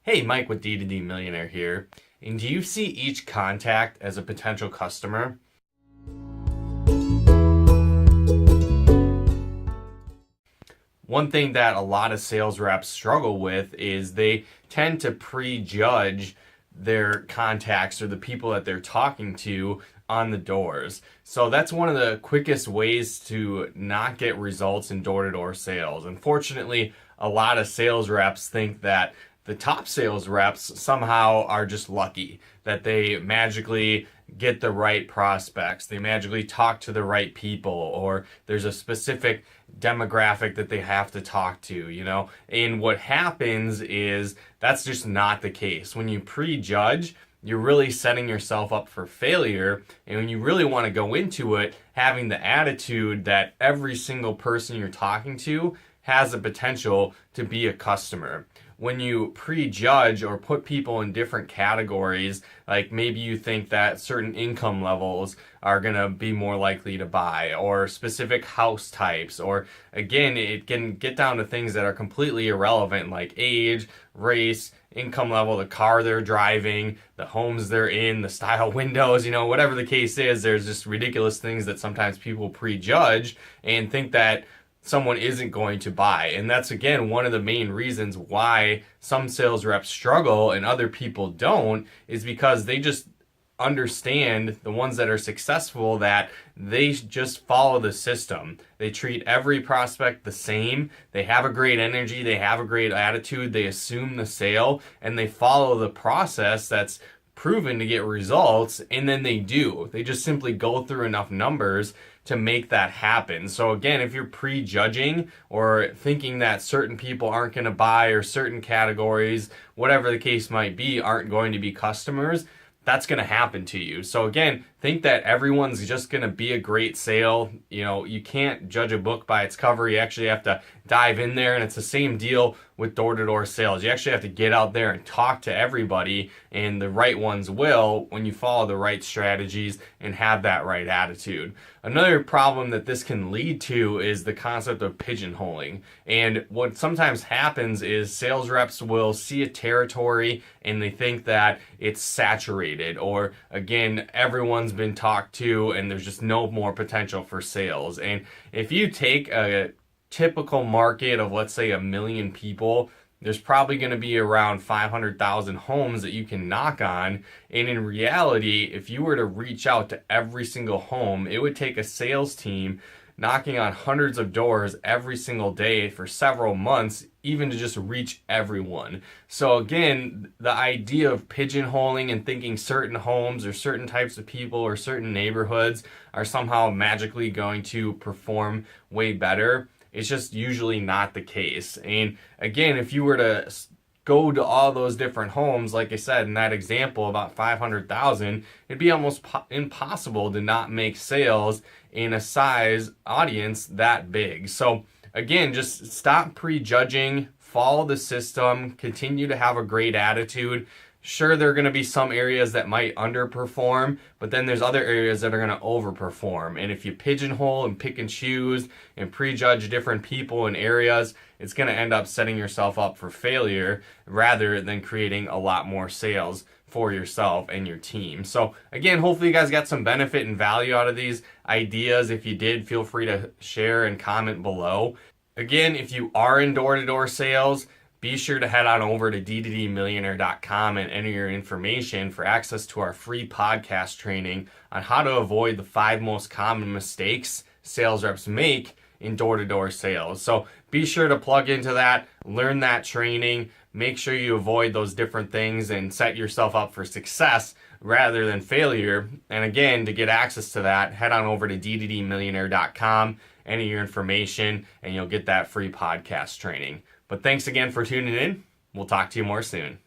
Hey, Mike with D Millionaire here. And do you see each contact as a potential customer? One thing that a lot of sales reps struggle with is they tend to prejudge their contacts or the people that they're talking to on the doors. So that's one of the quickest ways to not get results in door-to-door sales. Unfortunately, a lot of sales reps think that the top sales reps somehow are just lucky, that they magically get the right prospects, they magically talk to the right people, or there's a specific demographic that they have to talk to. And what happens is that's just not the case. When you prejudge, you're really setting yourself up for failure. And when you really want to go into it, having the attitude that every single person you're talking to has the potential to be a customer. When you prejudge or put people in different categories, like maybe you think that certain income levels are going to be more likely to buy, or specific house types, or again, it can get down to things that are completely irrelevant, like age, race, income level, the car they're driving, the homes they're in, the style windows, whatever the case is. There's just ridiculous things that sometimes people prejudge and think that someone isn't going to buy. And that's, again, one of the main reasons why some sales reps struggle and other people don't, is because they just understand, the ones that are successful, that they just follow the system. They treat every prospect the same. They have a great energy. They have a great attitude. They assume the sale and they follow the process that's proven to get results, and then they do. They just simply go through enough numbers to make that happen. So again, if you're prejudging or thinking that certain people aren't going to buy, or certain categories, whatever the case might be, aren't going to be customers, that's going to happen to you. So again, think that everyone's just going to be a great sale. You can't judge a book by its cover. You actually have to dive in there, and it's the same deal with door-to-door sales. You actually have to get out there and talk to everybody, and the right ones will when you follow the right strategies and have that right attitude. Another problem that this can lead to is the concept of pigeon-holing. And what sometimes happens is sales reps will see a territory and they think that it's saturated, or again, everyone's been talked to and there's just no more potential for sales. And if you take a typical market of, let's say, 1 million people, there's probably going to be around 500,000 homes that you can knock on. And in reality, if you were to reach out to every single home, it would take a sales team knocking on hundreds of doors every single day for several months, even to just reach everyone. So again, the idea of pigeon-holing and thinking certain homes or certain types of people or certain neighborhoods are somehow magically going to perform way better, it's just usually not the case. And again, if you were to go to all those different homes, like I said in that example, about 500,000, it'd be almost impossible to not make sales in a size audience that big. So again, just stop prejudging, follow the system, continue to have a great attitude. Sure, there are going to be some areas that might underperform, but then there's other areas that are going to overperform. And if you pigeonhole and pick and choose and prejudge different people and areas, it's going to end up setting yourself up for failure rather than creating a lot more sales for yourself and your team. So again, hopefully you guys got some benefit and value out of these ideas. If you did, feel free to share and comment below. Again, if you are in door-to-door sales, be sure to head on over to ddmillionaire.com and enter your information for access to our free podcast training on how to avoid the 5 most common mistakes sales reps make in door-to-door sales. So be sure to plug into that, learn that training, make sure you avoid those different things and set yourself up for success rather than failure. And again, to get access to that, head on over to ddmillionaire.com, enter your information, and you'll get that free podcast training. But thanks again for tuning in. We'll talk to you more soon.